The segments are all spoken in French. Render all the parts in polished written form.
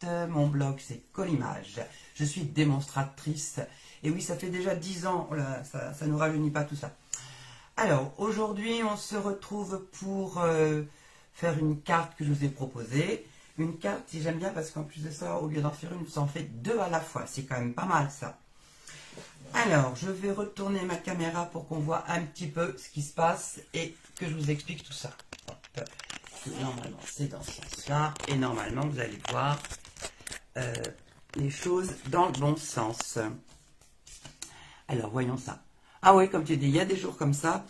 mon blog c'est Collimage. Je suis démonstratrice. Et oui, ça fait déjà 10 ans, oh là, ça nous rajeunit pas tout ça. Alors, aujourd'hui, on se retrouve pour faire une carte que je vous ai proposée. Une carte, si j'aime bien, parce qu'en plus de ça, au lieu d'en faire une, vous en faites deux à la fois. C'est quand même pas mal, ça. Alors, je vais retourner ma caméra pour qu'on voit un petit peu ce qui se passe et que je vous explique tout ça. Hop. Normalement, c'est dans ce sens-là. Et normalement, vous allez voir les choses dans le bon sens. Alors, voyons ça. Ah oui, comme tu dis, il y a des jours comme ça,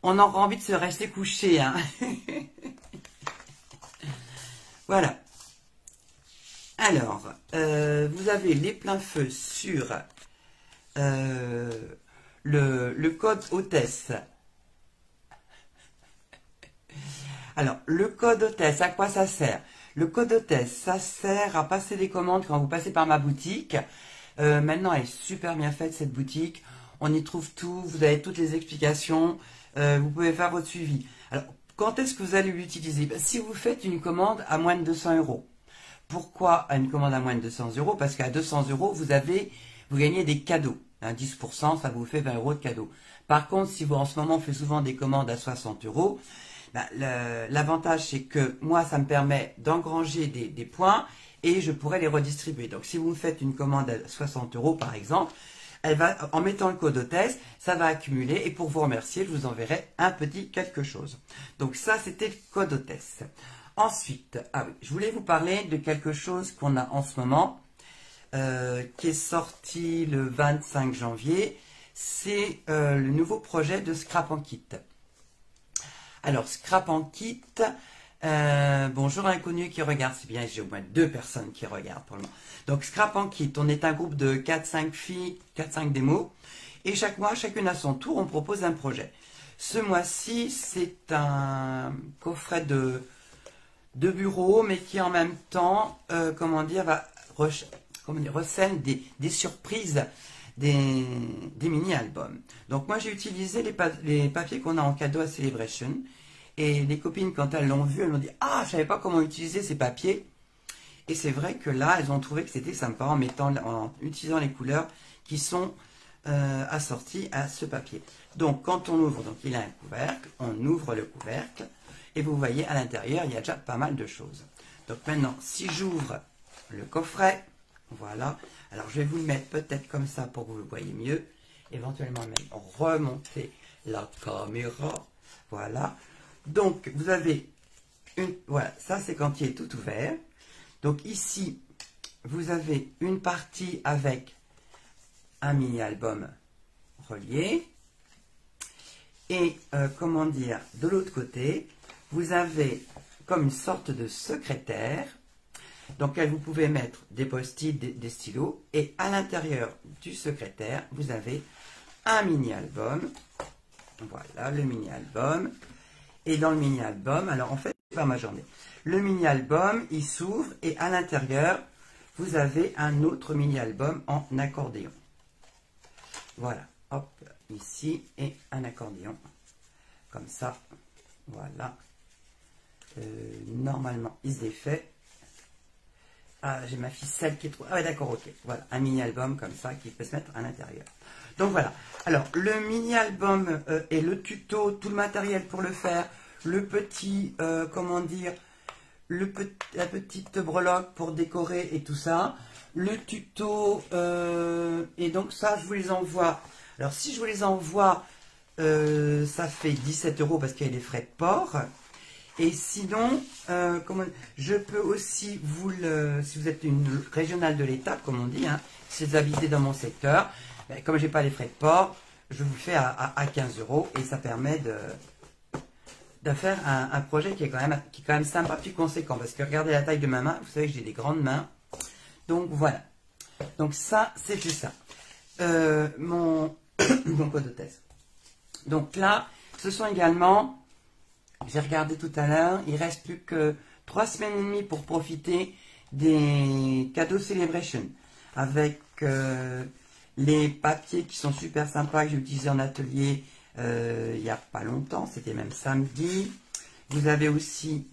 on aura envie de se rester couché. Hein. Voilà. Alors, vous avez les pleins feux sur le code hôtesse. Alors, le code hôtesse, à quoi ça sert? Le code hôtesse, ça sert à passer des commandes quand vous passez par ma boutique. Maintenant, elle est super bien faite, cette boutique. On y trouve tout, vous avez toutes les explications. Vous pouvez faire votre suivi. Alors, quand est-ce que vous allez l'utiliser? Si vous faites une commande à moins de 200 euros. Pourquoi une commande à moins de 200 euros? Parce qu'à 200 euros, vous gagnez des cadeaux. 10%, ça vous fait 20 euros de cadeaux. Par contre, si vous, en ce moment, faites souvent des commandes à 60 euros, l'avantage, c'est que moi, ça me permet d'engranger des points et je pourrais les redistribuer. Donc, si vous me faites une commande à 60 euros, par exemple, elle va, en mettant le code hôtesse, ça va accumuler et pour vous remercier, je vous enverrai un petit quelque chose. Donc, ça, c'était le code hôtesse. Ensuite, ah oui, je voulais vous parler de quelque chose qu'on a en ce moment, qui est sorti le 25 janvier. C'est le nouveau projet de Scrap en Kit. Alors, Scrap en Kit, bonjour inconnu qui regarde, c'est bien, j'ai au moins 2 personnes qui regardent pour le moment. Donc, Scrap en Kit, on est un groupe de 4-5 filles, 4-5 démos, et chaque mois, chacune à son tour, on propose un projet. Ce mois-ci, c'est un coffret de bureau, mais qui en même temps, recèle des surprises, des mini-albums. Donc moi j'ai utilisé les papiers qu'on a en cadeau à Celebration, et les copines quand elles l'ont vu, elles m'ont dit « Ah, je ne savais pas comment utiliser ces papiers ». Et c'est vrai que là, elles ont trouvé que c'était sympa en utilisant les couleurs qui sont assorties à ce papier. Donc quand on ouvre, donc il a un couvercle, on ouvre le couvercle, et vous voyez à l'intérieur, il y a déjà pas mal de choses. Donc maintenant, si j'ouvre le coffret, voilà. Alors je vais vous le mettre peut-être comme ça pour que vous le voyez mieux. Éventuellement même remonter la caméra. Voilà. Donc vous avez voilà, ça c'est quand il est tout ouvert. Donc ici, vous avez une partie avec un mini-album relié. Et comment dire, de l'autre côté, vous avez comme une sorte de secrétaire dans lequel vous pouvez mettre des post-it, des stylos, et à l'intérieur du secrétaire, vous avez un mini-album. Voilà, le mini-album. Et dans le mini-album, alors en fait, c'est pas ma journée. Le mini-album, il s'ouvre, et à l'intérieur, vous avez un autre mini-album en accordéon. Voilà, hop, ici, et un accordéon. Comme ça, voilà. Normalement, il se défait. Ah, j'ai ma ficelle qui est trop... Ah ouais, d'accord, ok. Voilà, un mini-album comme ça qui peut se mettre à l'intérieur. Donc voilà. Alors, le mini-album et le tuto, tout le matériel pour le faire, le petit, comment dire, la petite breloque pour décorer et tout ça, le tuto, et donc ça, je vous les envoie. Alors, si je vous les envoie, ça fait 17 € parce qu'il y a les frais de port. Et sinon, je peux aussi vous si vous êtes une régionale de l'État, comme on dit, hein, si vous habitez dans mon secteur, ben, comme j'ai pas les frais de port, je vous le fais à 15 € et ça permet de faire un projet qui est quand même sympa puis conséquent. Parce que regardez la taille de ma main, vous savez que j'ai des grandes mains. Donc voilà. Donc ça, c'était ça. Mon code hôtesse. Donc là, ce sont également... J'ai regardé tout à l'heure, il reste plus que 3 semaines et demie pour profiter des cadeaux Celebration. Avec les papiers qui sont super sympas que j'ai utilisés en atelier il n'y a pas longtemps, c'était même samedi. Vous avez aussi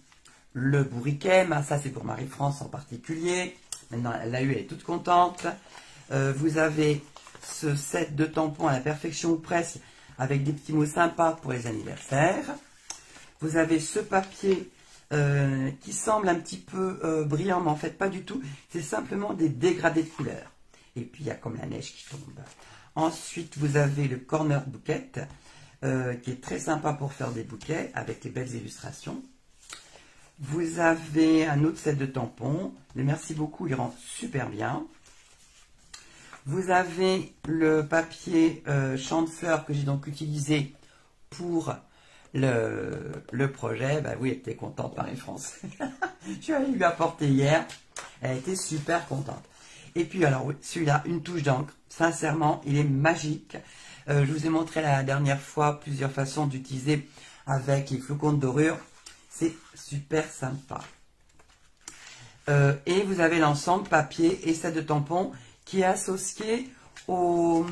le bourriquet, ça c'est pour Marie-France en particulier. Maintenant, elle l'a eu, elle est toute contente. Vous avez ce set de tampons à la perfection ou presque, avec des petits mots sympas pour les anniversaires. Vous avez ce papier qui semble un petit peu brillant, mais en fait pas du tout. C'est simplement des dégradés de couleurs. Et puis il y a comme la neige qui tombe. Ensuite, vous avez le corner bouquet, qui est très sympa pour faire des bouquets, avec les belles illustrations. Vous avez un autre set de tampons. Les merci beaucoup, il rend super bien. Vous avez le papier champ de fleurs que j'ai donc utilisé pour le projet. Bah oui, elle était contente, Marie-France. Je vais lui apporter hier. Elle était super contente. Et puis alors, oui, celui-là, une touche d'encre. Sincèrement, il est magique. Je vous ai montré la dernière fois plusieurs façons d'utiliser avec les flocons de dorure. C'est super sympa. Et vous avez l'ensemble papier et set de tampons qui est associé au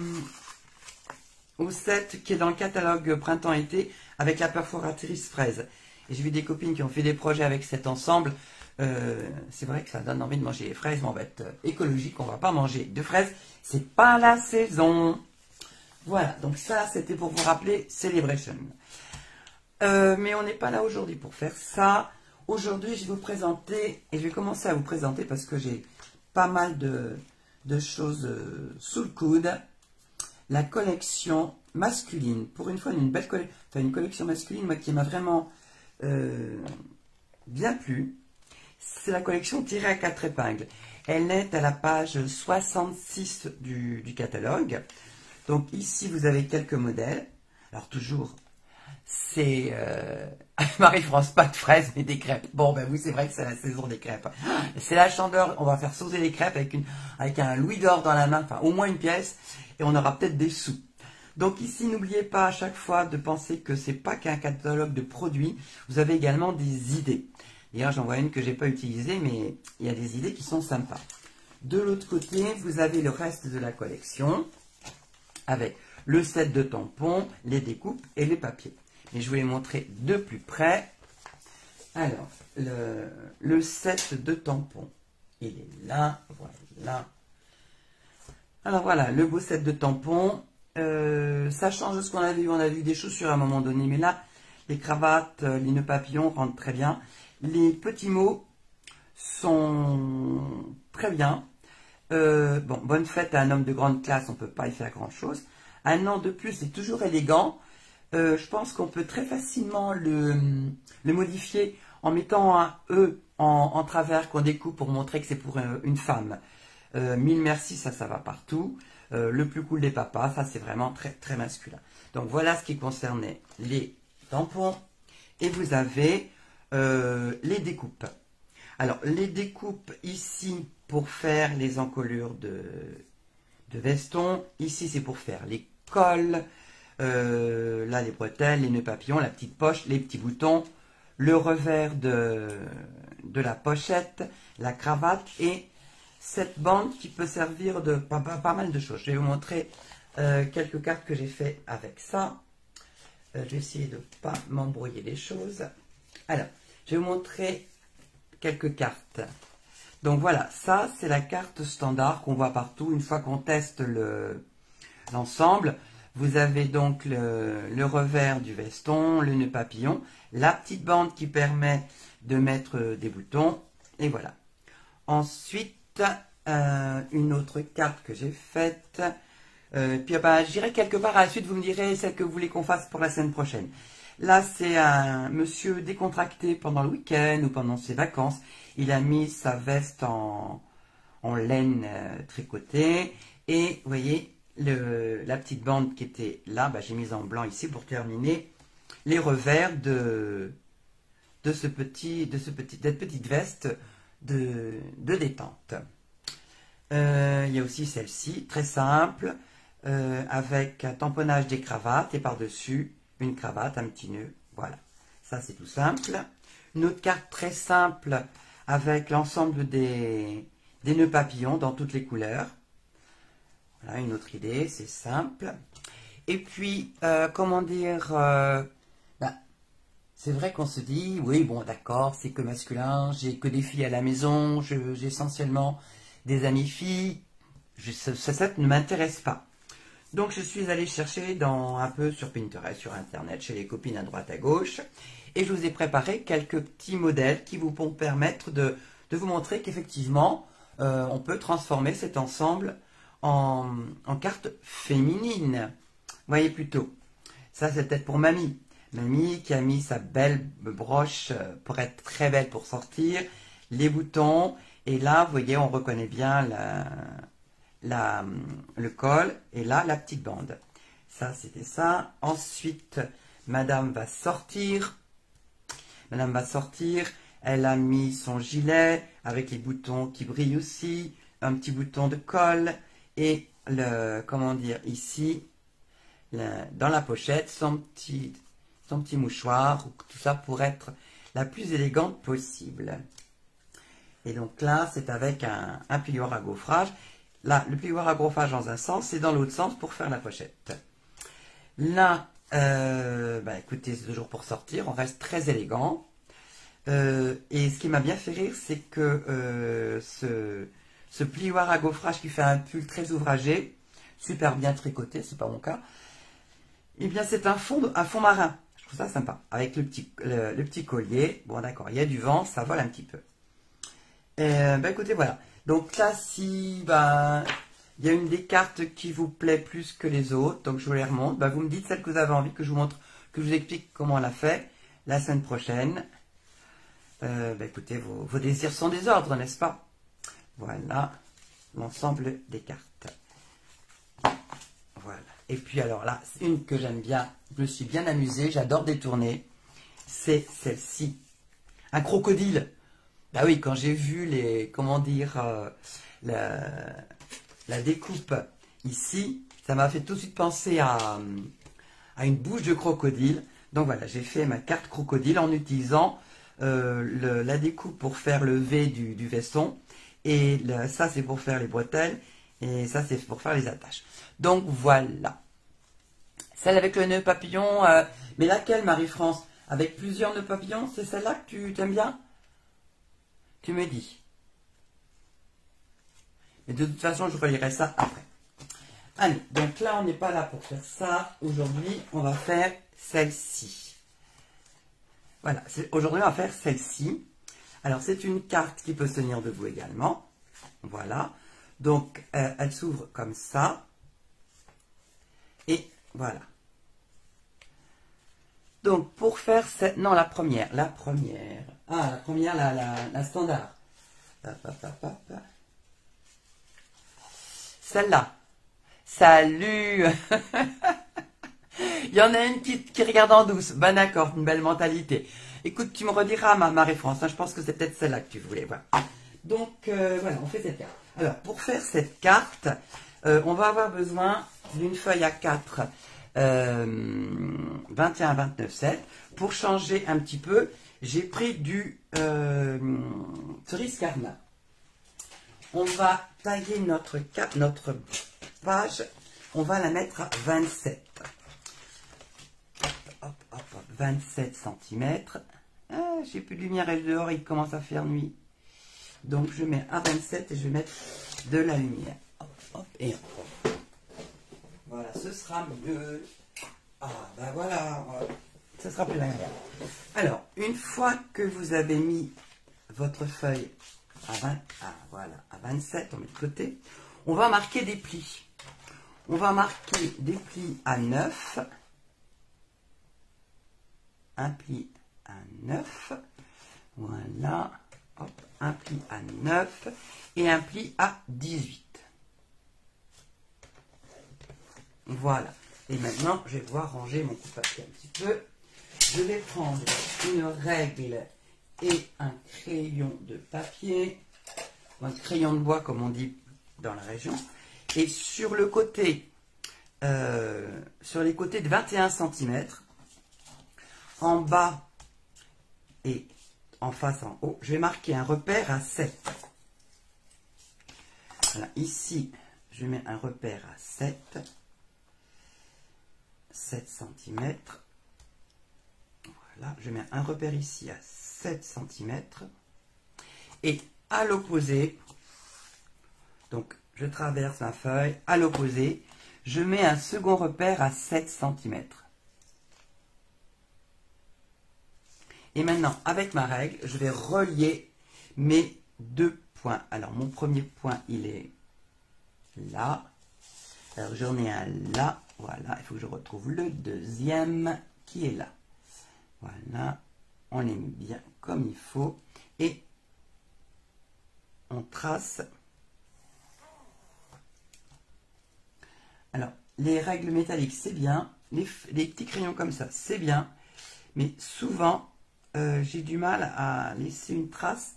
set qui est dans le catalogue printemps-été avec la perforatrice fraise. Et j'ai vu des copines qui ont fait des projets avec cet ensemble. C'est vrai que ça donne envie de manger les fraises, mais on va être écologique, on va pas manger de fraises. C'est pas la saison. Voilà, donc ça c'était pour vous rappeler Celebration. Mais on n'est pas là aujourd'hui pour faire ça. Aujourd'hui, je vais vous présenter, et je vais commencer à vous présenter parce que j'ai pas mal de choses sous le coude. La collection masculine. Pour une fois, une belle collection, enfin une collection masculine moi, qui m'a vraiment bien plu. C'est la collection tirée à 4 épingles. Elle est à la page 66 du catalogue. Donc ici, vous avez quelques modèles. Alors toujours... c'est Marie-France, pas de fraises, mais des crêpes. Bon, ben oui, c'est vrai que c'est la saison des crêpes. C'est la chandeur, on va faire sauter les crêpes avec un louis d'or dans la main, enfin au moins une pièce, et on aura peut-être des sous. Donc ici, n'oubliez pas à chaque fois de penser que c'est pas qu'un catalogue de produits, vous avez également des idées. D'ailleurs, j'en vois une que j'ai pas utilisée, mais il y a des idées qui sont sympas. De l'autre côté, vous avez le reste de la collection, avec le set de tampons, les découpes et les papiers. Et je vais les montrer de plus près. Alors, le set de tampons, il est là, voilà. Alors voilà, le beau set de tampons. Ça change de ce qu'on avait vu. On a vu des chaussures à un moment donné, mais là, les cravates, les nœuds papillons rentrent très bien. Les petits mots sont très bien. Bon, bonne fête à un homme de grande classe, on ne peut pas y faire grand chose. Un an de plus, c'est toujours élégant. Je pense qu'on peut très facilement le modifier en mettant un E en travers qu'on découpe pour montrer que c'est pour une femme. Mille merci, ça va partout. Le plus cool des papas, ça c'est vraiment très, très masculin. Donc voilà ce qui concernait les tampons. Et vous avez les découpes. Alors les découpes ici pour faire les encolures de veston. Ici c'est pour faire les cols. Là les bretelles, les nœuds papillons, la petite poche, les petits boutons, le revers de la pochette, la cravate et cette bande qui peut servir de pas mal de choses. Je vais vous montrer quelques cartes que j'ai fait avec ça. Je vais essayer de ne pas m'embrouiller les choses. Alors, je vais vous montrer quelques cartes. Donc voilà, ça c'est la carte standard qu'on voit partout une fois qu'on teste l'ensemble. Vous avez donc le revers du veston, le nœud papillon, la petite bande qui permet de mettre des boutons, et voilà. Ensuite, une autre carte que j'ai faite, puis j'irai quelque part à la suite, vous me direz celle que vous voulez qu'on fasse pour la semaine prochaine. Là, c'est un monsieur décontracté pendant le week-end ou pendant ses vacances. Il a mis sa veste en laine tricotée, et vous voyez, la petite bande qui était là, j'ai mis en blanc ici pour terminer les revers de cette petite veste de détente. Il y a aussi celle-ci, très simple, avec un tamponnage des cravates et par-dessus une cravate, un petit nœud. Voilà, ça c'est tout simple. Une autre carte très simple avec l'ensemble des nœuds papillons dans toutes les couleurs. Voilà, une autre idée, c'est simple. Et puis, comment dire, c'est vrai qu'on se dit, oui, bon, d'accord, c'est que masculin, j'ai que des filles à la maison, j'ai essentiellement des amies filles, ça ne m'intéresse pas. Donc, je suis allée chercher un peu sur Pinterest, sur Internet, chez les copines à droite à gauche, et je vous ai préparé quelques petits modèles qui vous vont permettre de vous montrer qu'effectivement, on peut transformer cet ensemble en carte féminine. Voyez plutôt. Ça, c'est peut-être pour mamie. Mamie qui a mis sa belle broche pour être très belle pour sortir, les boutons, et là, vous voyez, on reconnaît bien le col, et là, la petite bande. Ça, c'était ça. Ensuite, madame va sortir. Madame va sortir. Elle a mis son gilet avec les boutons qui brillent aussi, un petit bouton de col, et comment dire, ici, dans la pochette, son petit mouchoir, tout ça pour être la plus élégante possible. Et donc là, c'est avec un plioir à gaufrage. Là, le plioir à gaufrage dans un sens et dans l'autre sens pour faire la pochette. Là, écoutez, c'est toujours pour sortir, on reste très élégant. Et ce qui m'a bien fait rire, c'est que ce plioir à gaufrage qui fait un pull très ouvragé, super bien tricoté, c'est pas mon cas, eh bien c'est un fond marin. Je trouve ça sympa, avec le petit collier. Bon d'accord, il y a du vent, ça vole un petit peu. Écoutez, voilà. Donc là, si il y a une des cartes qui vous plaît plus que les autres, donc je vous les remonte, vous me dites celle que vous avez envie que je vous montre, que je vous explique comment on l'a fait la semaine prochaine. Écoutez, vos désirs sont des ordres, n'est-ce pas? Voilà l'ensemble des cartes. Voilà. Et puis alors là, une que j'aime bien, je me suis bien amusée, j'adore détourner, c'est celle-ci. Un crocodile. Bah oui, quand j'ai vu la découpe ici, ça m'a fait tout de suite penser à une bouche de crocodile. Donc voilà, j'ai fait ma carte crocodile en utilisant la découpe pour faire le V du veston. Et ça, c'est pour faire les bretelles. Et ça, c'est pour faire les attaches. Donc voilà. Celle avec le nœud papillon. Mais laquelle, Marie-France? Avec plusieurs nœuds papillons? C'est celle-là que tu t'aimes bien? Tu me dis. Mais de toute façon, je relirai ça après. Allez, donc là, on n'est pas là pour faire ça. Aujourd'hui, on va faire celle-ci. Voilà, aujourd'hui, on va faire celle-ci. Alors, c'est une carte qui peut se tenir debout également. Voilà. Donc, elle s'ouvre comme ça. Et voilà. Donc, pour faire cette... Non, la première. Ah, la première, la standard. Celle-là. Salut. Il y en a une qui regarde en douce. Ben d'accord, une belle mentalité. Écoute, tu me rediras, Marie-France. Je pense que c'est peut-être celle-là que tu voulais. Voilà. Donc, voilà, on fait cette carte. Alors, pour faire cette carte, on va avoir besoin d'une feuille A4 21-29-7. Pour changer un petit peu, j'ai pris du cerise carmin. On va tailler notre page, on va la mettre à 27. Hop, hop, hop, 27 cm. Ah, j'ai plus de lumière et dehors, il commence à faire nuit. Donc je mets à 27 et je vais mettre de la lumière. Hop, hop, et hop. Voilà, ce sera mieux. Ah, ben voilà, ce sera plus agréable. Alors, une fois que vous avez mis votre feuille voilà, à 27, on met de côté, on va marquer des plis. On va marquer des plis à 9. Un pli à 9. Voilà. Hop, un pli à 9 et un pli à 18. Voilà. Et maintenant, je vais pouvoir ranger mon coupe-papier un petit peu. Je vais prendre une règle et un crayon de papier, ou un crayon de bois comme on dit dans la région. Et sur le côté, sur les côtés de 21 cm, en bas et en face en haut, je vais marquer un repère à 7. Voilà, ici, je mets un repère à 7 cm. Voilà, je mets un repère ici à 7 cm. Et à l'opposé, donc je traverse ma feuille, à l'opposé, je mets un second repère à 7 cm. Et maintenant, avec ma règle, je vais relier mes deux points. Alors, mon premier point, il est là. Alors, j'en ai un là. Voilà, il faut que je retrouve le deuxième qui est là. Voilà, on les met bien comme il faut. Et on trace. Alors, les règles métalliques, c'est bien. Les petits crayons comme ça, c'est bien. Mais souvent, j'ai du mal à laisser une trace.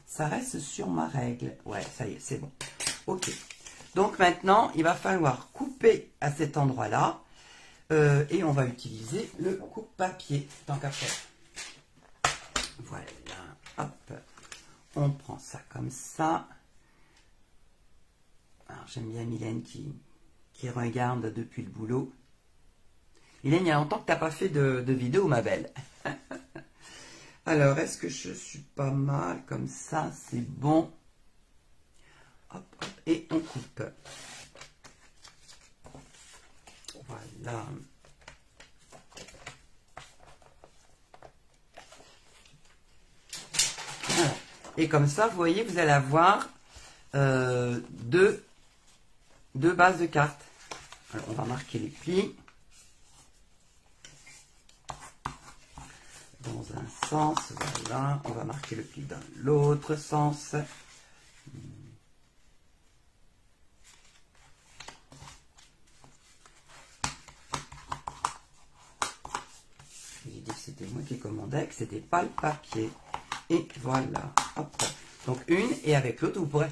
Ça reste sur ma règle. Ouais, ça y est, c'est bon. Ok. Donc maintenant, il va falloir couper à cet endroit-là. Et on va utiliser le coupe-papier, tant qu'à faire. Voilà. Hop. On prend ça comme ça. Alors, j'aime bien Mylène qui regarde depuis le boulot. Mylène, il y a longtemps que tu n'as pas fait de vidéo, ma belle. Alors, est-ce que je suis pas mal comme ça? C'est bon. Hop, hop, et on coupe. Voilà. Voilà. Et comme ça, vous voyez, vous allez avoir deux bases de cartes. Alors, on va marquer les plis. Dans un sens, voilà, on va marquer le pli dans l'autre sens. J'ai dit que c'était moi qui commandais, que c'était pas le papier. Et voilà, hop. Donc une, et avec l'autre, vous pourrez.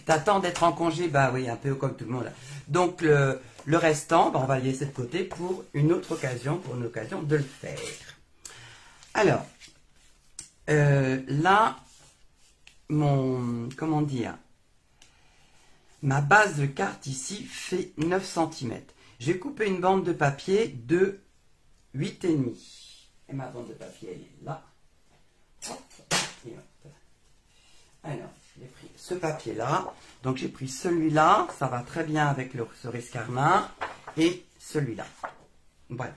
T'attends d'être en congé, bah oui, un peu comme tout le monde. Donc le restant, bah, on va le laisser de côté pour une autre occasion, de le faire. Alors, là, comment dire, ma base de carte ici fait 9 cm. J'ai coupé une bande de papier de 8,5. Et ma bande de papier, elle est là. Hop, et hop. Alors, j'ai pris ce papier-là. Donc, j'ai pris celui-là. Ça va très bien avec le cerise carmin. Et celui-là. Voilà.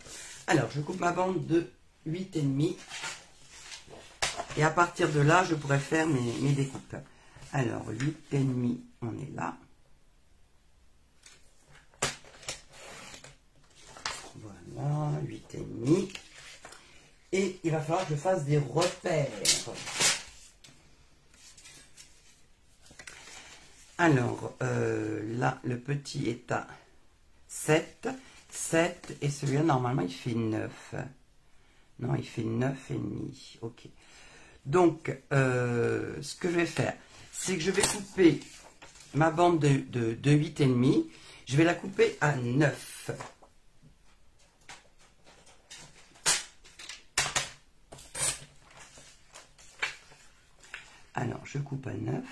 Alors, je coupe ma bande de 8,5. Et à partir de là, je pourrais faire mes découpes. Alors, 8,5, on est là. Voilà, 8,5. Et il va falloir que je fasse des repères. Alors, là, le petit est à 7. 7. Et celui-là, normalement, il fait 9. Non, il fait 9,5. Ok. Donc, ce que je vais faire, c'est que je vais couper ma bande de 8,5. Je vais la couper à 9. Alors, je coupe à 9.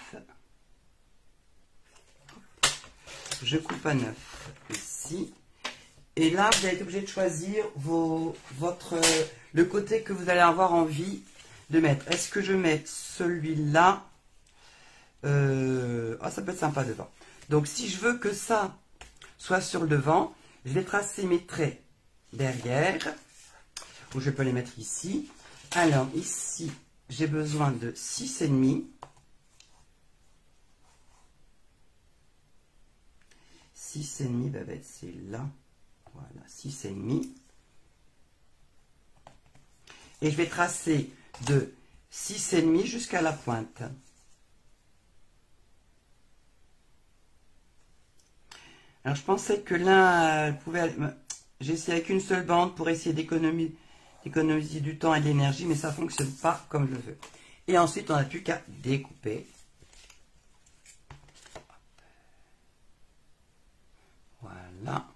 Je coupe à 9 ici. Et là, vous allez être obligé de choisir le côté que vous allez avoir envie de mettre. Est-ce que je mets celui-là? Ça peut être sympa devant. Donc, si je veux que ça soit sur le devant, je vais tracer mes traits derrière. Ou je peux les mettre ici. Alors, ici, j'ai besoin de 6,5. 6,5, bah, c'est là. Voilà, 6,5. Et je vais tracer de 6,5 jusqu'à la pointe. Alors, je pensais que l'un pouvait... J'ai essayé avec une seule bande pour essayer d'économiser du temps et de l'énergie, mais ça ne fonctionne pas comme je veux. Et ensuite, on n'a plus qu'à découper. Voilà.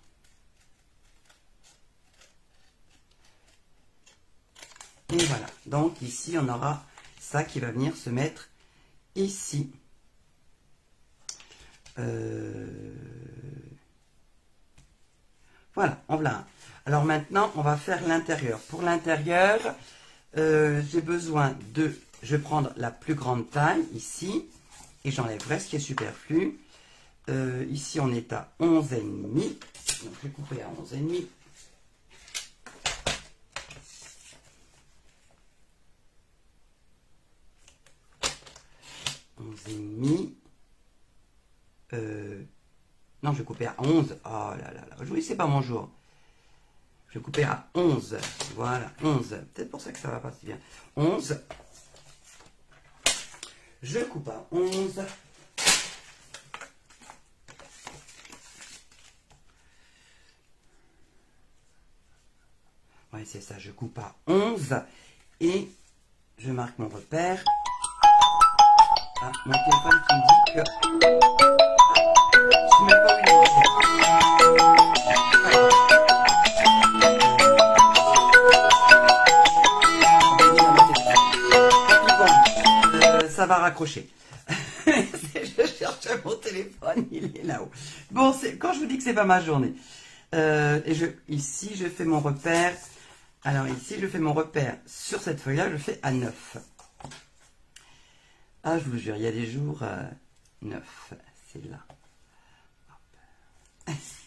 Et voilà. Donc, ici, on aura ça qui va venir se mettre ici. Voilà, en voilà un. Alors maintenant, on va faire l'intérieur. Pour l'intérieur, j'ai besoin de... Je vais prendre la plus grande taille, ici, et j'enlèverai ce qui est superflu. Ici, on est à 11,5. Donc, je vais couper à 11,5. Non, je vais couper à 11. Oh là là là. Oui, c'est pas mon jour. Je vais couper à 11. Voilà, 11. Peut-être pour ça que ça va pas si bien. 11. Je coupe à 11. Oui, c'est ça. Je coupe à 11. Et je marque mon repère. Ah, mon téléphone qui me dit que... Je sais même pas où il est. Ça va raccrocher. Je cherche mon téléphone, il est là-haut. Bon, quand je vous dis que c'est pas ma journée. Ici, je fais mon repère. Alors ici, je fais mon repère sur cette feuille-là, je fais à 9. Ah, je vous jure, il y a des jours 9. C'est là.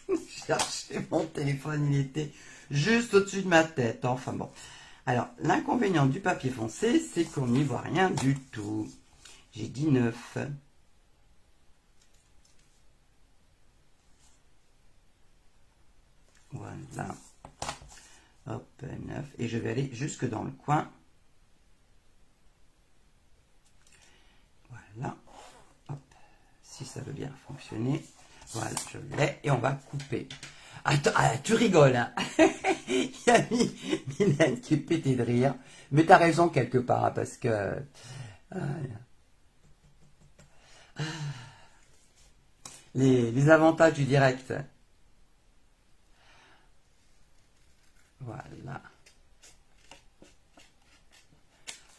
Je cherchais mon téléphone, il était juste au-dessus de ma tête. Enfin bon. Alors, l'inconvénient du papier foncé, c'est qu'on n'y voit rien du tout. J'ai dit 9. Voilà. Hop, 9. Et je vais aller jusque dans le coin. Voilà. Hop. Si ça veut bien fonctionner. Voilà, je l'ai. Et on va couper. Attends, tu rigoles, hein. Il y a Mylène qui est pétée de rire. Mais t'as raison quelque part, hein, parce que... les avantages du direct. Voilà.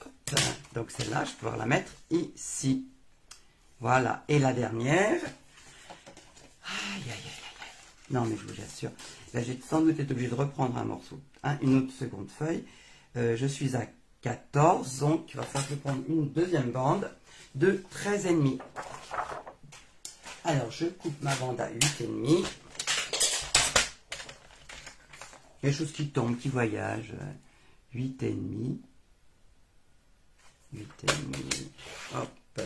Hop. Donc celle-là, je vais pouvoir la mettre ici. Voilà. Et la dernière. Aïe, aïe, aïe, aïe. Non, mais je vous assure. Là, j'ai sans doute été obligé de reprendre un morceau. Une autre seconde feuille. Je suis à 14. Donc, il va falloir que je prenne une deuxième bande de 13,5. Alors, je coupe ma bande à 8,5. Les choses qui tombent, qui voyagent. 8,5. 8,5. Hop.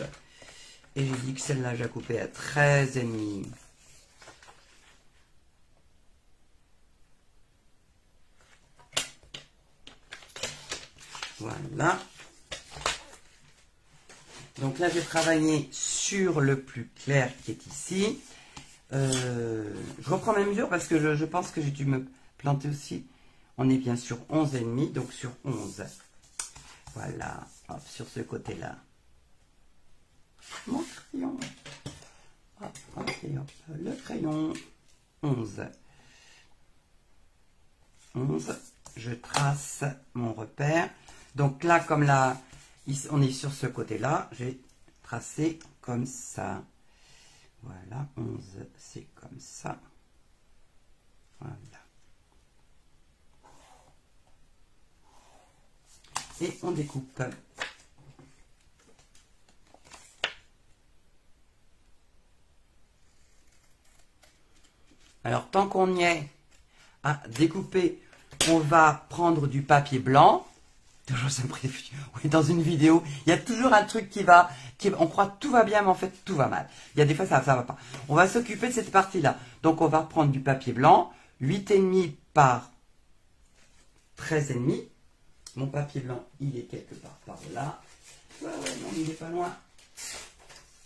Et j'ai dit que celle-là, j'ai coupé à 13,5. Voilà. Donc là, j'ai travaillé sur le plus clair qui est ici. Je reprends mes mesures parce que je pense que j'ai dû me planter aussi. On est bien sur 11,5, donc sur 11. Voilà, hop, sur ce côté-là. Mon crayon. Hop, hop, et hop, le crayon. 11. 11. Je trace mon repère. Donc là, comme là, on est sur ce côté-là, j'ai tracé comme ça. Voilà, 11, c'est comme ça. Voilà. Et on découpe. Alors, tant qu'on y est à découper, on va prendre du papier blanc. Toujours ça me préfère. Oui, dans une vidéo, il y a toujours un truc on croit que tout va bien, mais en fait, tout va mal. Il y a des fois, ça va pas. On va s'occuper de cette partie-là. Donc, on va prendre du papier blanc, 8,5 par 13,5. Mon papier blanc, il est quelque part par là. Ouais, non, il n'est pas loin.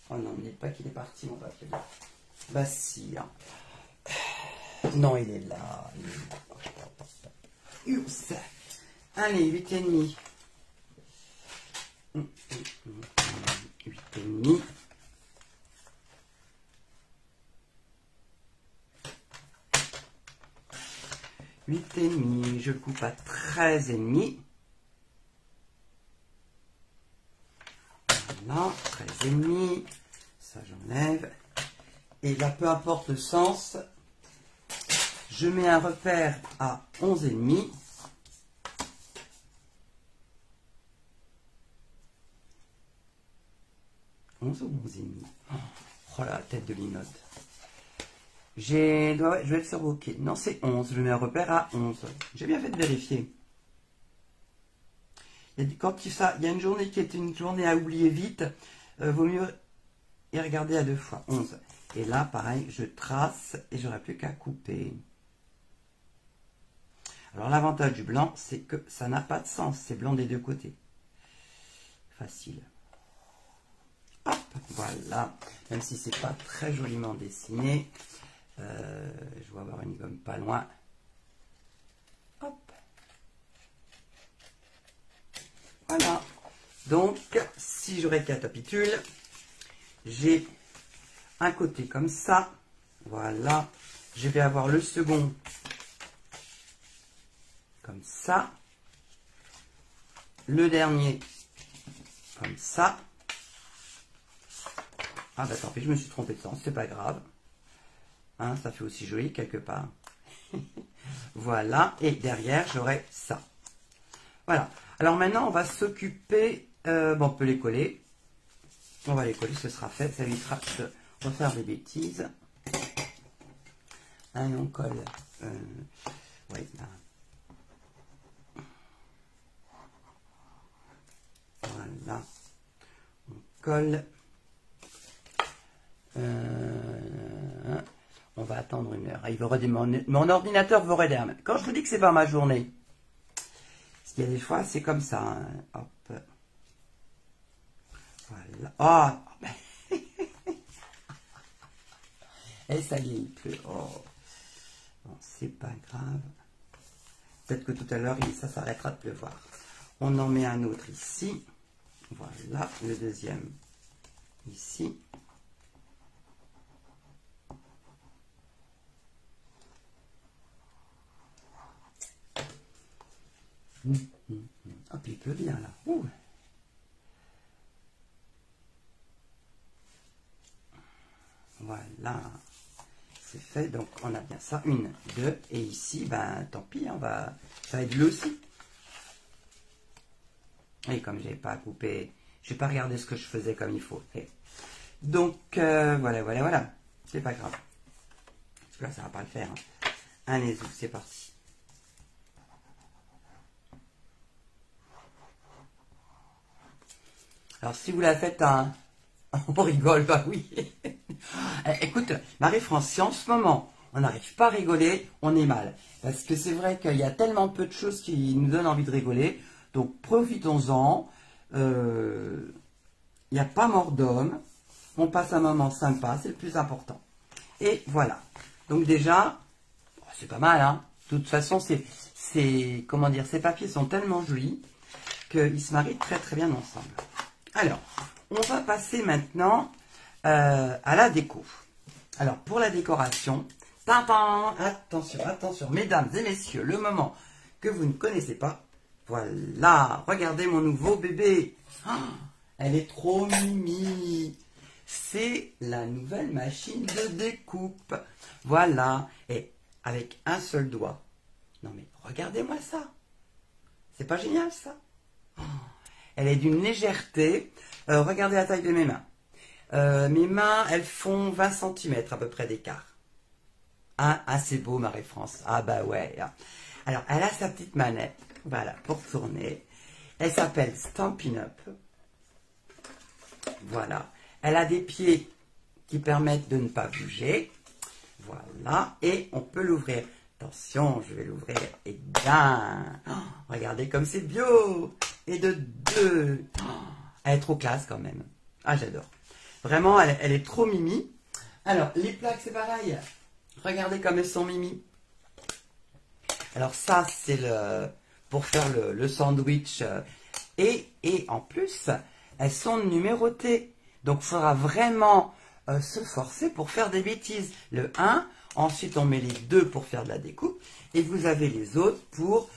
Oh non, il n'est pas qu'il est parti, mon papier blanc. Bah si, hein. Non, il est là. Oups. Allez, 8,5. 8,5. Je coupe à 13,5. Voilà, 13,5. Ça, j'enlève. Et là, peu importe le sens, Je mets un repère à 11,5. Ou 11,5. Oh la tête de linotte. Je vais être sur OK. Non, c'est 11. Je mets un repère à 11. J'ai bien fait de vérifier. Quand il y a une journée qui est une journée à oublier vite, vaut mieux y regarder à 2 fois. 11. Et là, pareil, je trace et j'aurai plus qu'à couper. Alors, l'avantage du blanc, c'est que ça n'a pas de sens. C'est blanc des deux côtés. Facile. Hop, voilà. Même si c'est pas très joliment dessiné. Je vais avoir une gomme pas loin. Hop. Voilà. Donc, si je récapitule, j'ai un côté comme ça. Voilà. Je vais avoir le second comme ça. Le dernier comme ça. Ah bah tant pis, je me suis trompé de sens, c'est pas grave. Hein, ça fait aussi joli quelque part. Voilà, et derrière j'aurai ça. Voilà. Alors maintenant on va s'occuper, bon on peut les coller. On va les coller, ce sera fait, ça évitera de refaire des bêtises. Hein, et on colle. Oui, là. Voilà. On colle. On va attendre une heure. Il va redémarrer. Mon ordinateur va redémarrer. Quand je vous dis que c'est pas ma journée, parce qu'il y a des fois, c'est comme ça. Hein. Hop. Voilà. Oh. Et ça y est, il pleut. Oh. Bon, c'est pas grave. Peut-être que tout à l'heure, ça s'arrêtera de pleuvoir. On en met un autre ici. Voilà, le deuxième ici. Ah, puis il pleut bien là. Ouh. Voilà. C'est fait. Donc on a bien ça. Une, deux. Et ici, ben tant pis, ça va être bleu aussi. Et comme j'ai pas coupé, j'ai pas regardé ce que je faisais comme il faut. Et donc voilà. C'est pas grave. Parce que là, ça va pas le faire. Hein. Allez-y, c'est parti. Alors, si vous la faites on rigole, bah oui. Écoute, Marie-France, si en ce moment, on n'arrive pas à rigoler, on est mal. Parce que c'est vrai qu'il y a tellement peu de choses qui nous donnent envie de rigoler. Donc, profitons-en. Il n'y a pas mort d'homme. On passe un moment sympa, c'est le plus important. Et voilà. Donc déjà, c'est pas mal, hein. De toute façon, comment dire, ces papiers sont tellement jolis qu'ils se marient très très bien ensemble. Alors, on va passer maintenant à la déco. Alors, pour la décoration, attention, mesdames et messieurs, le moment que vous ne connaissez pas, voilà, regardez mon nouveau bébé. Oh, elle est trop mimi. C'est la nouvelle machine de découpe. Voilà, et avec un seul doigt. Non mais, regardez-moi ça. C'est pas génial ça? Oh. Elle est d'une légèreté. Regardez la taille de mes mains. Mes mains, elles font 20 cm à peu près d'écart. Hein, assez beau, Marie-France. Ah bah ouais. Alors, elle a sa petite manette. Voilà, pour tourner. Elle s'appelle Stampin' Up. Voilà. Elle a des pieds qui permettent de ne pas bouger. Voilà. Et on peut l'ouvrir. Attention, je vais l'ouvrir. Et bien. Oh, regardez comme c'est bio. Et de deux. Oh, elle est trop classe quand même. Ah, j'adore. Vraiment, elle est trop mimi. Alors, les plaques, c'est pareil. Regardez comme elles sont mimi. Alors ça, c'est pour faire le sandwich. Et en plus, elles sont numérotées. Donc, il faudra vraiment se forcer pour faire des bêtises. Le 1, ensuite on met les 2 pour faire de la découpe. Et vous avez les autres pour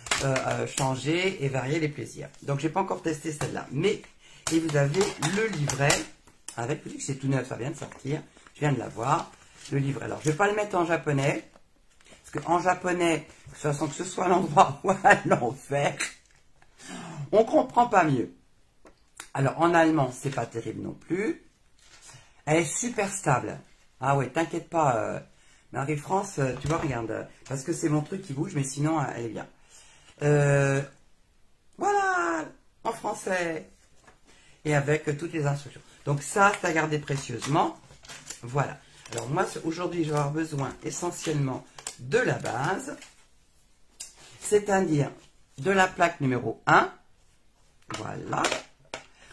changer et varier les plaisirs. Donc, je n'ai pas encore testé celle-là. Mais, et vous avez le livret. Avec, vous dites que c'est tout neuf, ça vient de sortir. Je viens de l'avoir. Le livret. Alors, je ne vais pas le mettre en japonais. Parce qu'en japonais, de toute façon que ce soit l'endroit ou à l'envers, on comprend pas mieux. Alors en allemand, c'est pas terrible non plus. Elle est super stable. Ah ouais, t'inquiète pas, Marie-France, tu vois, regarde, parce que c'est mon truc qui bouge, mais sinon, elle est bien. Voilà, en français. Et avec toutes les instructions. Donc ça, c'est à garder précieusement. Voilà. Alors moi, aujourd'hui, je vais avoir besoin essentiellement de la base, c'est-à-dire de la plaque numéro 1. Voilà.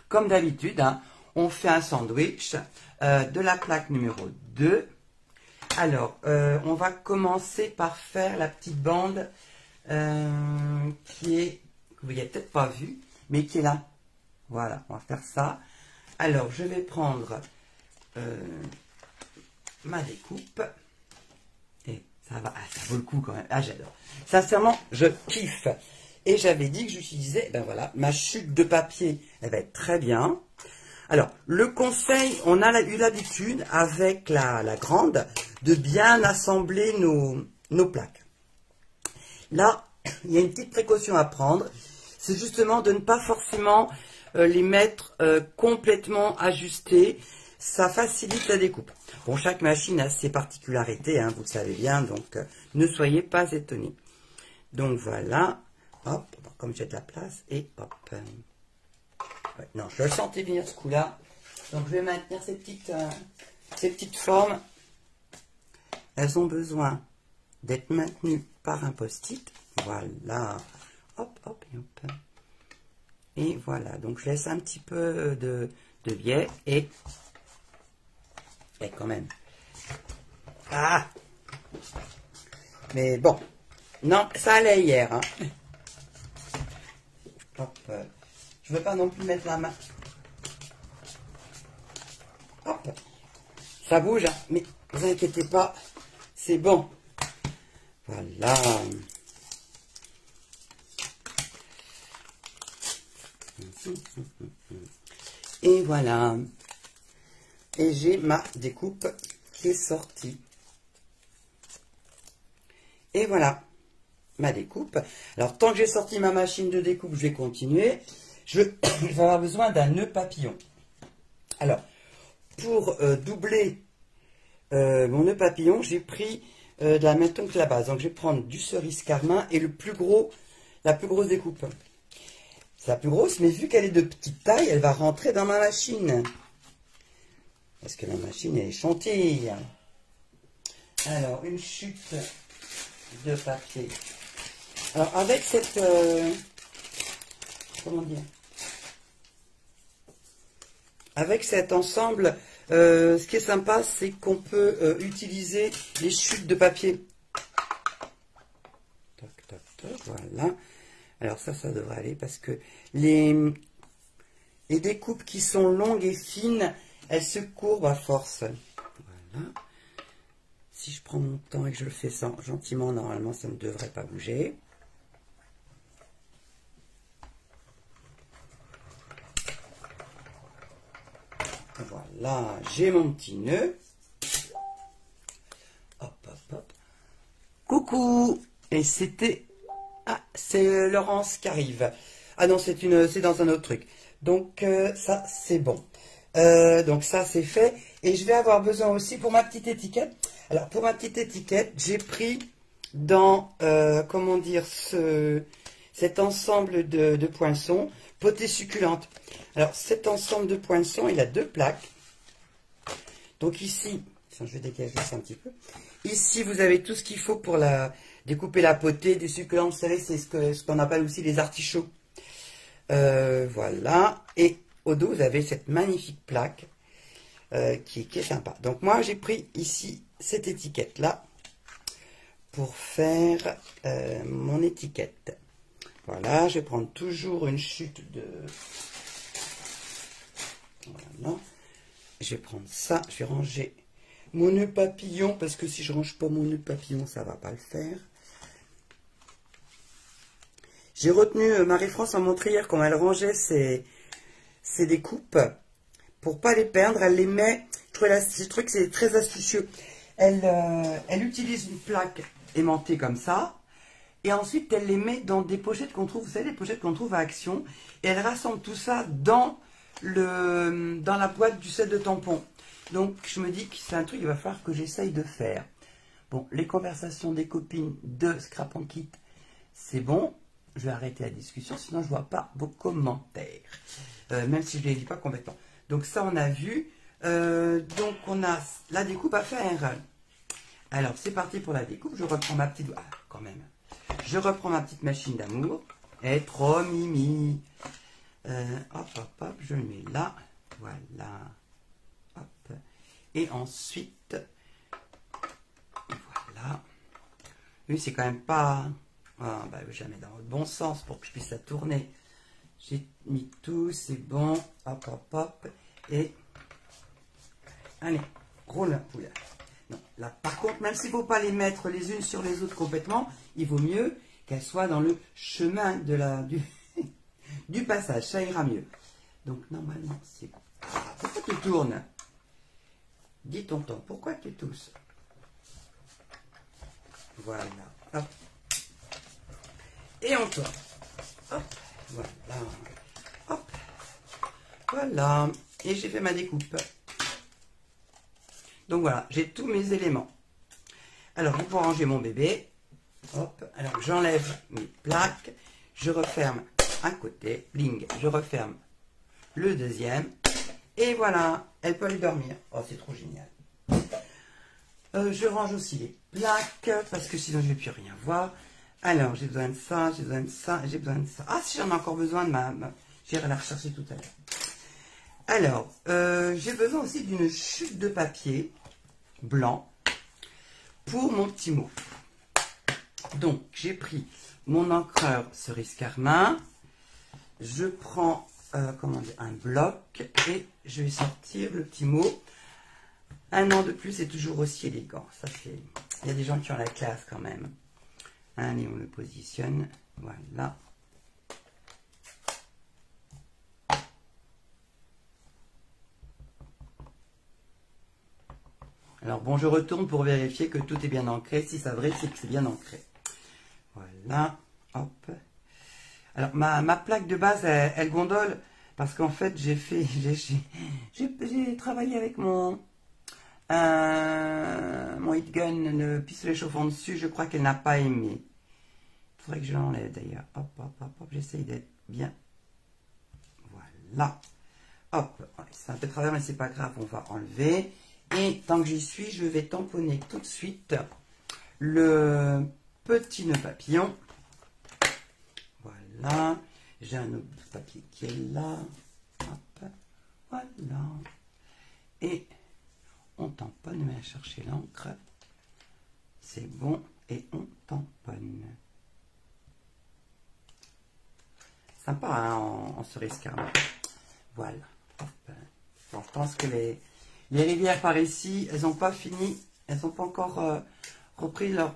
Comme d'habitude, hein, on fait un sandwich. De la plaque numéro 2. Alors, on va commencer par faire la petite bande qui est, que vous n'avez peut-être pas vu, mais qui est là. Voilà, on va faire ça. Alors, je vais prendre ma découpe. Et ça va, ça vaut le coup quand même. Ah, j'adore. Sincèrement, je kiffe. Et j'avais dit que j'utilisais, ben voilà, ma chute de papier, elle va être très bien. Alors, le conseil, on a eu l'habitude, avec la grande, de bien assembler nos plaques. Là, il y a une petite précaution à prendre. C'est justement de ne pas forcément les mettre complètement ajustées. Ça facilite la découpe. Bon, chaque machine a ses particularités, hein, vous le savez bien, donc ne soyez pas étonnés. Donc voilà, hop, comme j'ai de la place, et hop. Ouais, non, je le sentais venir ce coup-là. Donc je vais maintenir ces petites formes. Elles ont besoin d'être maintenues par un post-it. Voilà. Hop, hop, et hop. Et voilà. Donc je laisse un petit peu de biais et quand même. Ah! Mais bon. Non, ça allait hier. Hein. Hop. Je ne veux pas non plus mettre la main. Hop. Ça bouge, hein, mais ne vous inquiétez pas, c'est bon. Voilà. Et voilà. Et j'ai ma découpe qui est sortie. Et voilà. Ma découpe. Alors, tant que j'ai sorti ma machine de découpe, je vais continuer. Je vais avoir besoin d'un nœud papillon. Alors, pour doubler mon nœud papillon, j'ai pris de la même tonne que la base. Donc, je vais prendre du cerise carmin et la plus grosse découpe. C'est la plus grosse, mais vu qu'elle est de petite taille, elle va rentrer dans ma machine. Parce que la machine est chantilly. Alors, une chute de papier. Alors, avec cette... comment dire? Avec cet ensemble, ce qui est sympa, c'est qu'on peut utiliser les chutes de papier. Toc, toc, toc, voilà. Alors ça devrait aller parce que les découpes qui sont longues et fines, elles se courbent à force. Voilà. Si je prends mon temps et que je le fais gentiment, normalement, ça ne devrait pas bouger. Voilà, j'ai mon petit nœud. Hop, hop, hop. Coucou! Et c'était... Ah, c'est Laurence qui arrive. Ah non, c'est dans un autre truc. Donc, ça, c'est bon. Donc, ça, c'est fait. Et je vais avoir besoin aussi pour ma petite étiquette. Alors, pour ma petite étiquette, j'ai pris dans, comment dire, cet ensemble de poinçons, potée succulente. Alors, cet ensemble de poinçons, il a 2 plaques. Donc ici, je vais décaler ça un petit peu. Ici, vous avez tout ce qu'il faut pour découper la potée, des succulentes. Vous savez, c'est ce qu'on appelle aussi les artichauts. Voilà. Et au dos, vous avez cette magnifique plaque qui est sympa. Donc moi, j'ai pris ici cette étiquette-là pour faire mon étiquette. Voilà, je vais prendre toujours une chute de... Voilà. Je vais prendre ça, je vais ranger mon nœud papillon, parce que si je range pas mon nœud papillon, ça va pas le faire. J'ai retenu, Marie-France m'a montré hier comment elle rangeait ses découpes, pour pas les perdre, elle les met, je trouve que c'est très astucieux. Elle utilise une plaque aimantées comme ça. Et ensuite, elle les met dans des pochettes qu'on trouve, vous savez, les pochettes qu'on trouve à Action. Et elle rassemble tout ça dans la boîte du set de tampons. Donc, je me dis que c'est un truc qu'il va falloir que j'essaye de faire. Bon, les conversations des copines de Scrap and Kit, c'est bon. Je vais arrêter la discussion, sinon je ne vois pas vos commentaires. Même si je ne les lis pas complètement. Donc, ça, on a vu. Donc, on a la découpe à faire. Alors, c'est parti pour la découpe. Je reprends ma petite... Ah, quand même. Je reprends ma petite machine d'amour. Elle est trop mimi. Hop, hop, hop. Je le mets là. Voilà. Hop. Et ensuite... Voilà. Oui, c'est quand même pas... Ah, bah, jamais dans le bon sens pour que je puisse la tourner. J'ai mis tout, c'est bon. Hop, hop, hop. Et... Allez, roule. Oula. Non, là, par contre, même s'il ne faut pas les mettre les unes sur les autres complètement, il vaut mieux qu'elles soient dans le chemin de du passage. Ça ira mieux. Donc, normalement, c'est... Ah, pourquoi tu tournes? Dis tonton, pourquoi tu tousses? Voilà. Hop. Et on tourne. Hop. Voilà. Hop. Voilà. Et j'ai fait ma découpe. Donc voilà, j'ai tous mes éléments. Alors, je vais pouvoir ranger mon bébé. Hop. Alors, j'enlève mes plaques. Je referme un côté. Bling. Je referme le deuxième. Et voilà, elle peut aller dormir. Oh, c'est trop génial. Je range aussi les plaques, parce que sinon je ne vais plus rien voir. Alors, j'ai besoin de ça, j'ai besoin de ça, j'ai besoin de ça. Ah, si j'en ai encore besoin de j'irai la rechercher tout à l'heure. Alors, j'ai besoin aussi d'une chute de papier blanc pour mon petit mot. Donc, j'ai pris mon encreur cerise carmin. Je prends comment dire, un bloc et je vais sortir le petit mot. Un an de plus, c'est toujours aussi élégant. Ça, c'est... Il y a des gens qui ont la classe quand même. Allez, on le positionne. Voilà. Alors bon, je retourne pour vérifier que tout est bien ancré. Si c'est vrai, c'est que c'est bien ancré. Voilà. Hop. Alors, ma plaque de base, elle gondole parce qu'en fait, j'ai travaillé avec mon heat gun, le pistolet chauffant dessus. Je crois qu'elle n'a pas aimé. Il faudrait que je l'enlève d'ailleurs. Hop, hop, hop, hop. J'essaye d'être bien. Voilà. Hop. Ouais, c'est un peu travers, mais c'est pas grave. On va enlever. Et tant que j'y suis, je vais tamponner tout de suite le petit nœud papillon. Voilà. J'ai un autre papier qui est là. Hop. Voilà. Et on tamponne. On va chercher l'encre. C'est bon. Et on tamponne. Sympa hein, en cerise carmin. Voilà. Hop. Bon, je pense que les rivières par ici, elles n'ont pas fini. Elles n'ont pas encore repris leur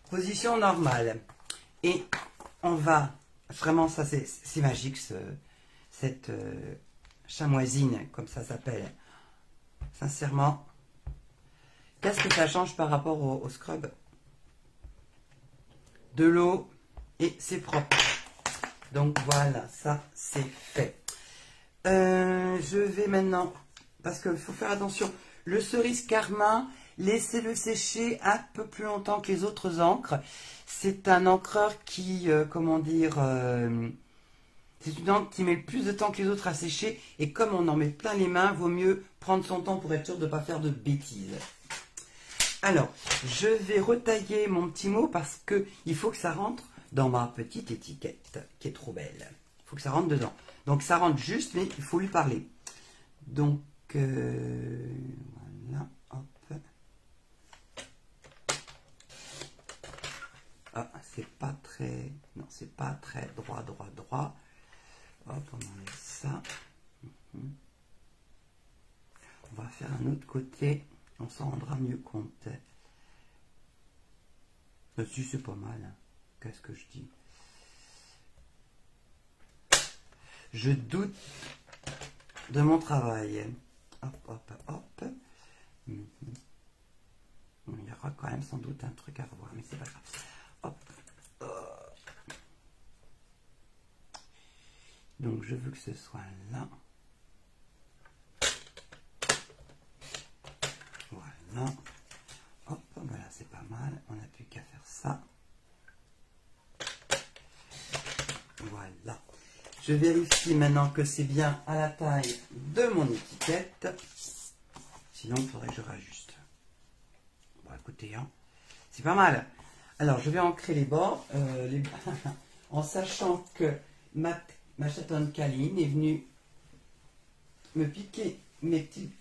position normale. Et on va... Vraiment, ça c'est magique, cette chamoisine, comme ça s'appelle. Sincèrement, qu'est-ce que ça change par rapport au scrub? De l'eau et c'est propre. Donc voilà, ça c'est fait. Je vais maintenant, parce qu'il faut faire attention, le cerise carmin, laissez-le sécher un peu plus longtemps que les autres encres. C'est un encreur qui, comment dire, c'est une encre qui met le plus de temps que les autres à sécher. Et comme on en met plein les mains, vaut mieux prendre son temps pour être sûr de ne pas faire de bêtises. Alors, je vais retailler mon petit mot parce qu'il faut que ça rentre dans ma petite étiquette qui est trop belle. Il faut que ça rentre dedans. Donc ça rentre juste, mais il faut lui parler. Donc, voilà, hop. Ah, c'est pas très... Non, c'est pas très droit. Hop, on enlève ça. On va faire un autre côté. On s'en rendra mieux compte. Si, c'est pas mal. Hein. Qu'est-ce que je dis? Je doute de mon travail. Hop, hop, hop. Il y a crois quand même sans doute un truc à revoir, mais c'est pas grave. Hop. Donc je veux que ce soit là. Voilà. Hop, voilà, c'est pas mal. On n'a plus qu'à faire ça. Voilà. Je vérifie maintenant que c'est bien à la taille de mon étiquette. Sinon, il faudrait que je rajuste. Bon, écoutez, hein, c'est pas mal. Alors, je vais ancrer les bords. En sachant que ma chatonne Kaline est venue me piquer mes petites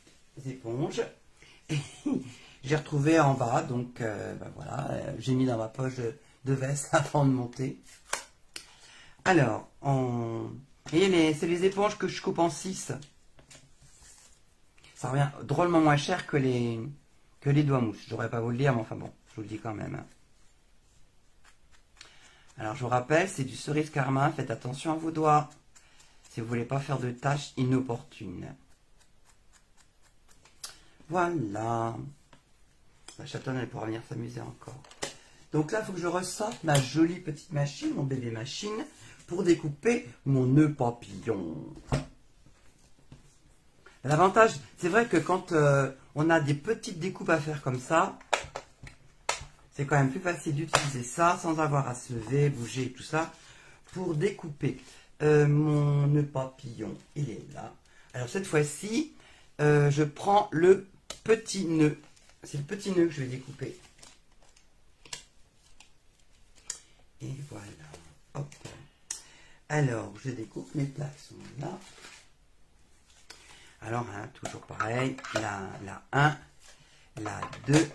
éponges. Et j'ai retrouvé en bas. Donc, ben voilà, j'ai mis dans ma poche de veste avant de monter. Alors, c'est les éponges que je coupe en 6. Ça revient drôlement moins cher que les doigts mouches. Je n'aurais pas vous le dire, mais enfin bon, je vous le dis quand même. Alors, je vous rappelle, c'est du cerise carmin. Faites attention à vos doigts si vous ne voulez pas faire de tâches inopportunes. Voilà. La chatonne, elle pourra venir s'amuser encore. Donc là, il faut que je ressorte ma jolie petite machine, mon bébé machine, pour découper mon nœud papillon. L'avantage, c'est vrai que quand on a des petites découpes à faire comme ça, c'est quand même plus facile d'utiliser ça sans avoir à se lever, bouger et tout ça pour découper. Mon nœud papillon, il est là. Alors cette fois-ci, je prends le petit nœud. C'est le petit nœud que je vais découper. Et voilà. Hop. Alors, je découpe, mes plaques sont là. Alors, hein, toujours pareil, la 1, la 2.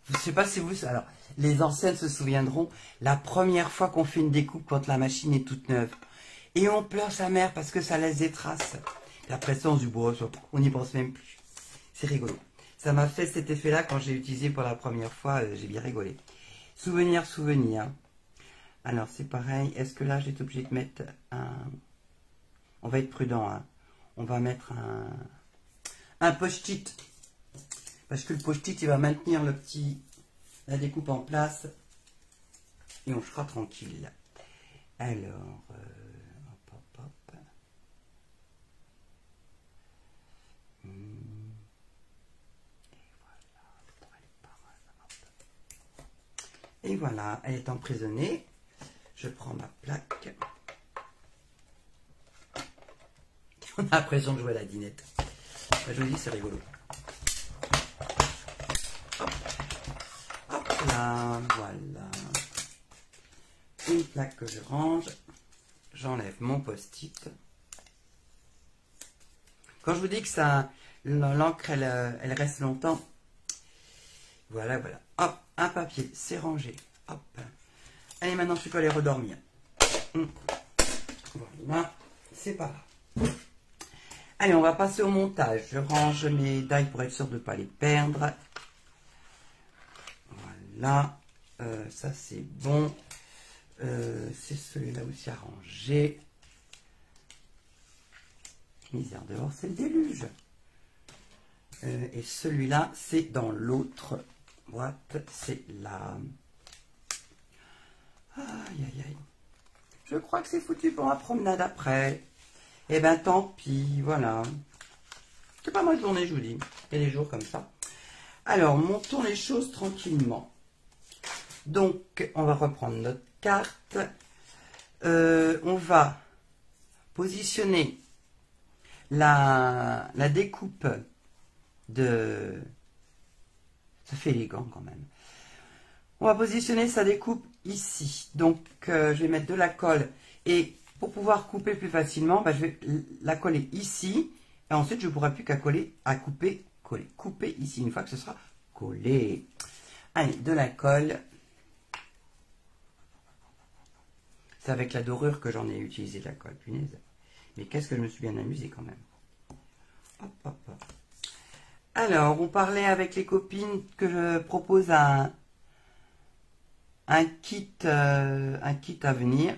Je ne sais pas si vous... Alors, les anciennes se souviendront, la première fois qu'on fait une découpe quand la machine est toute neuve. Et on pleure sa mère parce que ça laisse des traces. Et après ça, on se dit, bon, on n'y pense même plus. C'est rigolo. Ça m'a fait cet effet-là quand j'ai utilisé pour la première fois, j'ai bien rigolé. Souvenir, souvenir. Alors, c'est pareil. Est-ce que là, j'ai obligé de mettre un... On va être prudent, hein. On va mettre un post-it. Parce que le post-it, il va maintenir la découpe en place. Et on sera tranquille. Alors, hop, hop, hop. Et voilà. Et voilà, elle est emprisonnée. Je prends ma plaque. On a l'impression de jouer à la dinette. Je vous dis, c'est rigolo. Hop. Hop là, voilà. Une plaque que je range. J'enlève mon post-it. Quand je vous dis que ça, l'encre, elle reste longtemps. Voilà, voilà. Hop, un papier, c'est rangé. Hop. Allez, maintenant, je peux aller redormir. Voilà, c'est pas grave. Allez, on va passer au montage. Je range mes dailles pour être sûr de ne pas les perdre. Voilà. Ça, c'est bon. C'est celui-là aussi à ranger. Misère dehors, c'est le déluge. Et celui-là, c'est dans l'autre boîte. C'est là. Aïe, aïe, aïe. Je crois que c'est foutu pour ma promenade après. Eh ben tant pis, voilà. C'est pas ma journée, je vous dis. Il y a des jours comme ça. Alors, montons les choses tranquillement. Donc, on va reprendre notre carte. On va positionner la découpe de... Ça fait élégant quand même. On va positionner sa découpe ici. Donc, je vais mettre de la colle. Et pour pouvoir couper plus facilement, je vais la coller ici. Et ensuite, je ne pourrai plus qu'à coller, à couper, coller. Couper ici, une fois que ce sera collé. Allez, de la colle. C'est avec la dorure que j'en ai utilisé de la colle, punaise. Mais qu'est-ce que je me suis bien amusée quand même. Hop, hop, hop. Alors, on parlait avec les copines que je propose un kit à venir.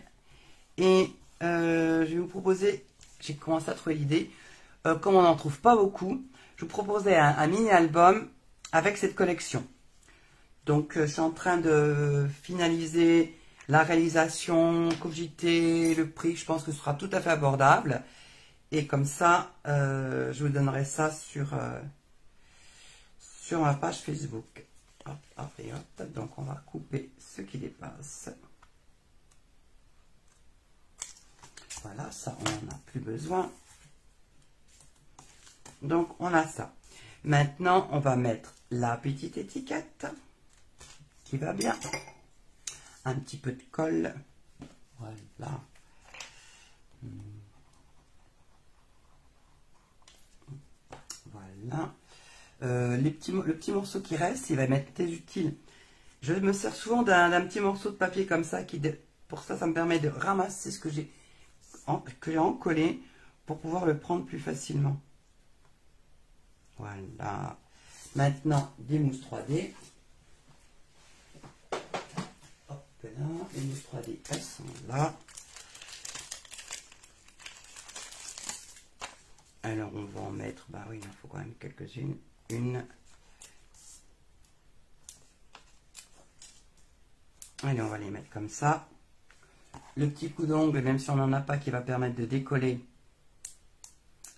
Et je vais vous proposer, j'ai commencé à trouver l'idée, comme on n'en trouve pas beaucoup, je vous proposais un mini-album avec cette collection. Donc, je suis en train de finaliser la réalisation, cogiter le prix. Je pense que ce sera tout à fait abordable. Et comme ça, je vous donnerai ça sur ma page Facebook. Hop, hop et hop. Donc, on va couper ce qui dépasse. Voilà, ça, on n'en a plus besoin. Donc, on a ça. Maintenant, on va mettre la petite étiquette qui va bien. Un petit peu de colle. Voilà. Voilà. Le petit morceau qui reste, il va m'être très utile. Je me sers souvent d'un petit morceau de papier comme ça. Pour ça, ça me permet de ramasser ce que j'ai encollé pour pouvoir le prendre plus facilement. Voilà. Maintenant, des mousses 3D. Hop là, les mousses 3D, elles sont là. Alors, on va en mettre, bah oui, il en faut quand même quelques-unes. Une. Allez, on va les mettre comme ça. Le petit coup d'ongle, même si on n'en a pas, qui va permettre de décoller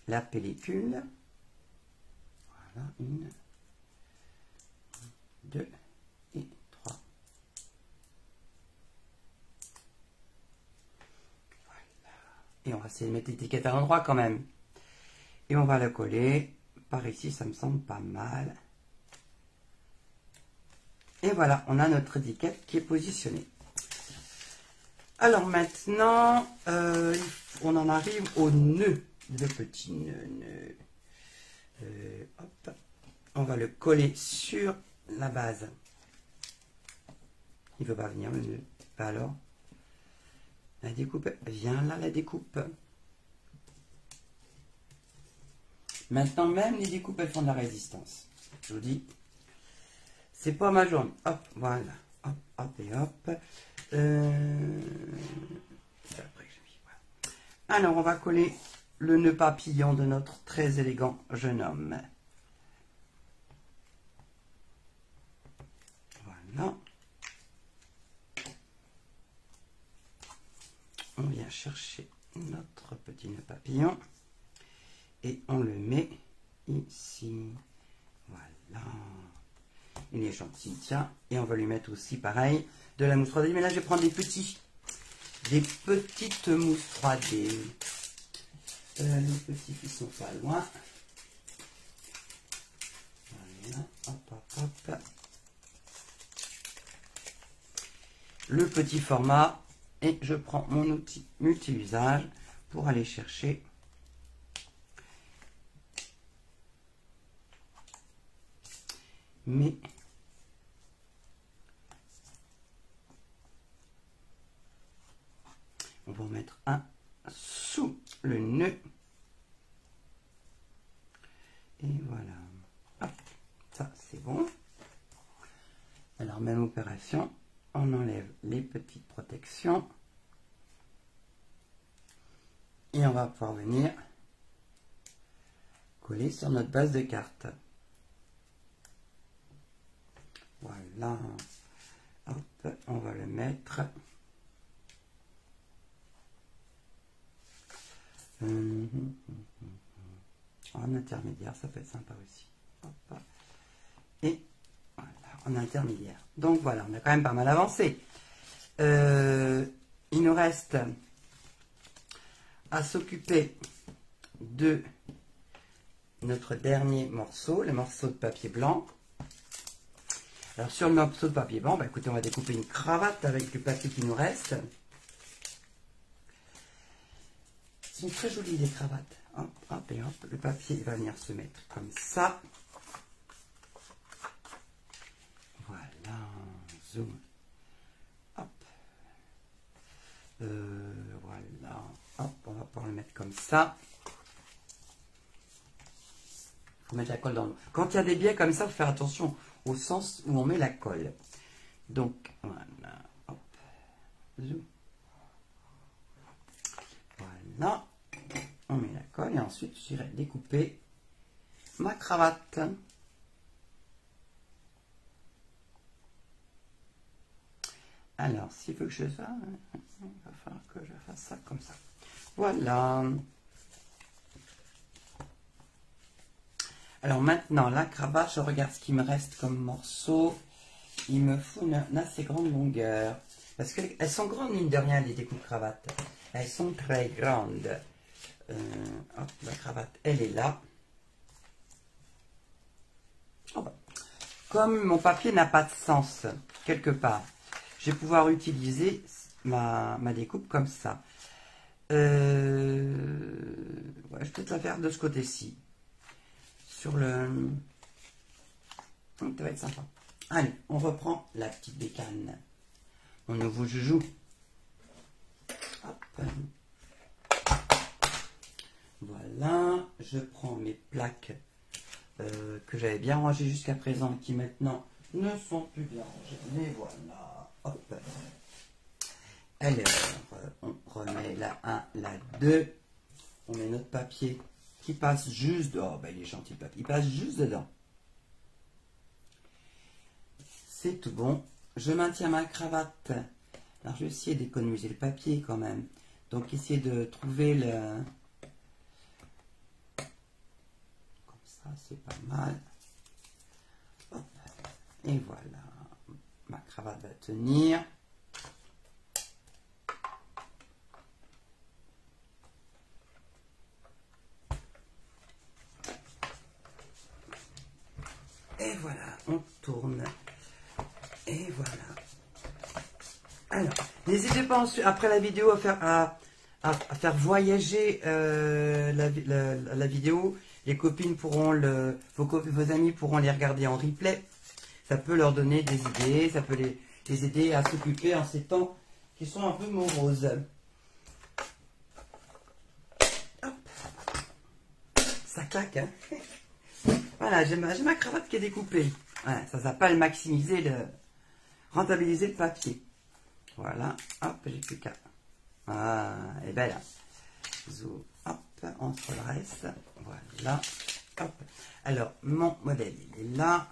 la pellicule. Voilà, une, deux et trois. Voilà. Et on va essayer de mettre l'étiquette à l'endroit quand même. Et on va le coller. Par ici, ça me semble pas mal. Et voilà, on a notre étiquette qui est positionnée. Alors maintenant, on en arrive au nœud. Le petit nœud. Hop. On va le coller sur la base. Il ne veut pas venir le nœud. Alors, la découpe, viens là la découpe. Maintenant, même les découpes, elles font de la résistance. Je vous dis, c'est pas ma journée. Hop, voilà. Hop, hop et hop. C'est après que j'ai mis. Voilà. Alors, on va coller le nœud papillon de notre très élégant jeune homme. Voilà. On vient chercher notre petit nœud papillon. Et on le met ici. Voilà. Il est gentil, tiens. Et on va lui mettre aussi, pareil, de la mousse 3D. Mais là, je vais prendre des petites mousses 3D. Les petits qui sont pas loin. Voilà. Hop, hop, hop. Le petit format. Et je prends mon outil multi-usage pour aller chercher mais on va en mettre un sous le nœud et voilà. Hop, ça c'est bon. Alors même opération, on enlève les petites protections et on va pouvoir venir coller sur notre base de carte. Voilà, hop, on va le mettre en intermédiaire, ça peut être sympa aussi. Hop. Et voilà, en intermédiaire. Donc voilà, on a quand même pas mal avancé. Il nous reste à s'occuper de notre dernier morceau, le morceau de papier blanc. Alors sur le morceau de papier blanc, bah, écoutez, on va découper une cravate avec le papier qui nous reste. Ils sont très jolies les cravates. Hop, hop et hop, le papier va venir se mettre comme ça. Voilà, zoom. Hop. Voilà, hop, on va pouvoir le mettre comme ça. Il faut mettre la colle dans l'eau. Quand il y a des biais comme ça, il faut faire attention au sens où on met la colle. Donc, voilà, hop, zoom. Voilà, on met la colle et ensuite j'irai découper ma cravate. Alors, s'il veut que je ça, il va falloir que je fasse ça comme ça. Voilà. Alors maintenant, la cravate, je regarde ce qu'il me reste comme morceau. Il me faut une assez grande longueur. Parce qu'elles sont grandes, mine de rien, les découpes cravates. Elles sont très grandes. Hop, la cravate, elle est là. Oh bah. Comme mon papier n'a pas de sens, quelque part, je vais pouvoir utiliser ma découpe comme ça. Ouais, je vais peut-être la faire de ce côté-ci. Sur le... Ça va être sympa. Allez, on reprend la petite bécane. Mon nouveau joujou. Hop. Voilà, je prends mes plaques que j'avais bien rangées jusqu'à présent, qui maintenant ne sont plus bien rangées. Mais voilà, hop. Alors, on remet la 1, la 2. On met notre papier qui passe juste dedans. Oh, ben, il est gentil le papier, il passe juste dedans. C'est tout bon. Je maintiens ma cravate. Alors, je vais essayer d'économiser le papier quand même. Donc, essayer de trouver le... Comme ça, c'est pas mal. Hop. Et voilà. Ma cravate va tenir. Et voilà, on tourne. Et voilà. Alors, n'hésitez pas ensuite, après la vidéo à faire voyager la vidéo. Les copines pourront vos amis pourront les regarder en replay. Ça peut leur donner des idées, ça peut les aider à s'occuper en ces temps qui sont un peu moroses. Hop. Ça claque, hein. Voilà, j'ai ma cravate qui est découpée. Ouais, ça s'appelle maximiser rentabiliser le papier. Voilà, hop, j'ai plus qu'à. Ah, et ben là. Zoom, hop, entre le reste. Voilà, hop. Alors, mon modèle, il est là.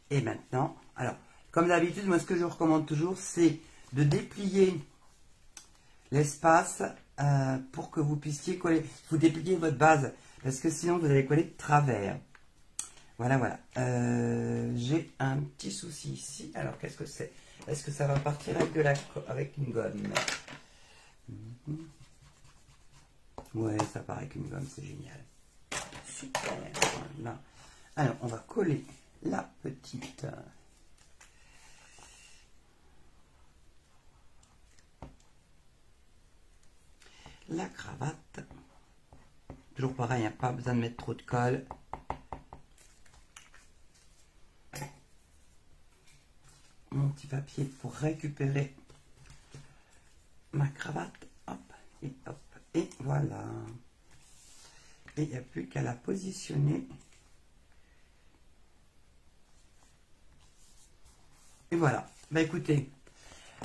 Et maintenant, alors, comme d'habitude, moi, ce que je recommande toujours, c'est de déplier l'espace pour que vous puissiez coller. Vous dépliez votre base, parce que sinon, vous allez coller de travers. Voilà, voilà. J'ai un petit souci ici. Alors, qu'est-ce que c'est? Est-ce que ça va partir avec une gomme? Ouais, ça part avec une gomme, c'est génial. Super. Voilà. Alors, on va coller la petite... La cravate. Toujours pareil, hein, pas besoin de mettre trop de colle. Mon petit papier pour récupérer ma cravate. Hop, et hop, et voilà. Et il n'y a plus qu'à la positionner. Et voilà. Bah écoutez,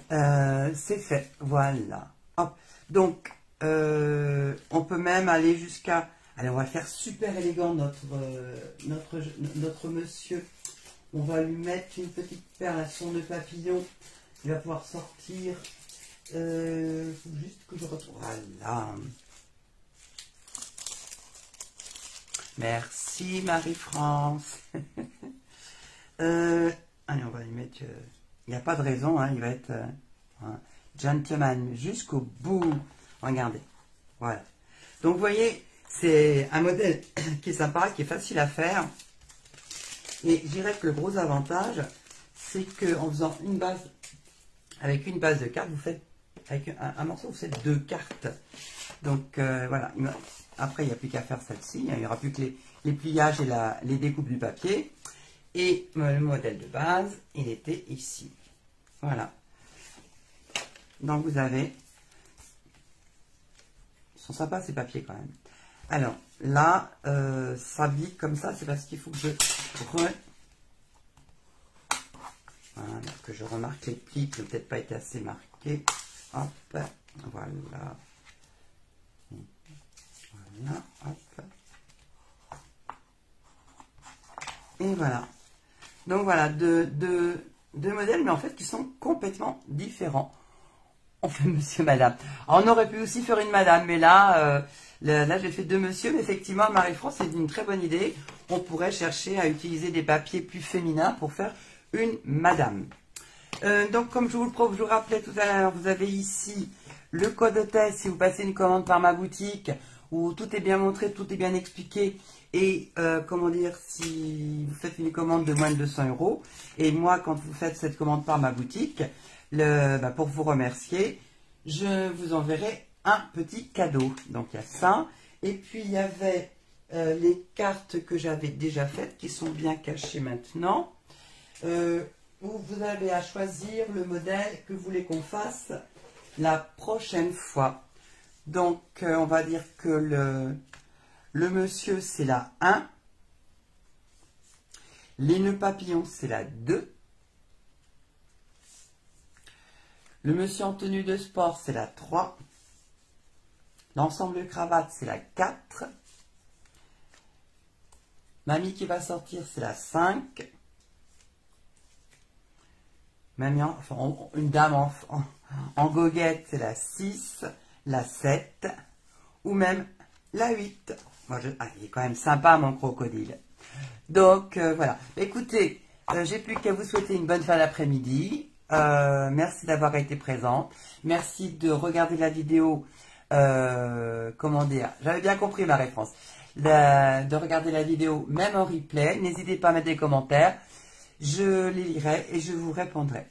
c'est fait. Voilà. Hop. Donc, on peut même aller jusqu'à... Allez, on va faire super élégant notre monsieur. On va lui mettre une petite perle à son nœud papillon. Il va pouvoir sortir. Faut juste que je retrouve. Voilà. Merci Marie-France. Allez, on va lui mettre... il n'y a pas de raison, hein, il va être gentleman jusqu'au bout. Regardez. Voilà. Donc, vous voyez, c'est un modèle qui est sympa, qui est facile à faire. Et je dirais que le gros avantage, c'est qu'en faisant une base, avec une base de cartes, vous faites, avec un morceau, vous faites 2 cartes. Donc, voilà. Après, il n'y a plus qu'à faire celle-ci. Il n'y aura plus que les pliages et les découpes du papier. Et le modèle de base, il était ici. Voilà. Donc, vous avez... Ils sont sympas, ces papiers, quand même. Alors, là, ça vit comme ça, c'est parce qu'il faut que voilà, que je remarque les plis qui n'ont peut-être pas été assez marqués. Hop, voilà. Voilà, hop. Et voilà. Donc voilà, deux modèles, mais en fait qui sont complètement différents. On fait monsieur, madame. Alors, on aurait pu aussi faire une madame, mais là, là j'ai fait deux monsieur, mais effectivement, Marie-France, c'est une très bonne idée. On pourrait chercher à utiliser des papiers plus féminins pour faire une madame. Donc, comme je vous rappelais tout à l'heure, vous avez ici le code hôtesse si vous passez une commande par ma boutique, où tout est bien montré, tout est bien expliqué. Et comment dire, si vous faites une commande de moins de 200 €, et moi, quand vous faites cette commande par ma boutique, pour vous remercier, je vous enverrai un petit cadeau. Donc, il y a ça. Et puis, il y avait les cartes que j'avais déjà faites, qui sont bien cachées maintenant, où vous avez à choisir le modèle que vous voulez qu'on fasse la prochaine fois. Donc, on va dire que le monsieur, c'est la 1. Les nœuds papillons, c'est la 2. Le monsieur en tenue de sport, c'est la 3. L'ensemble de cravate, c'est la 4. Mamie qui va sortir, c'est la 5. Mamie, une dame en goguette, c'est la 6, la 7, ou même la 8. Moi, il est quand même sympa, mon crocodile. Donc, voilà. Écoutez, j'ai plus qu'à vous souhaiter une bonne fin d'après-midi. Merci d'avoir été présente. Merci de regarder la vidéo. Comment dire? J'avais bien compris ma réponse. De regarder la vidéo même en replay. N'hésitez pas à mettre des commentaires. Je les lirai et je vous répondrai.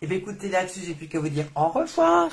Et bien écoutez, là-dessus, j'ai plus qu'à vous dire au revoir.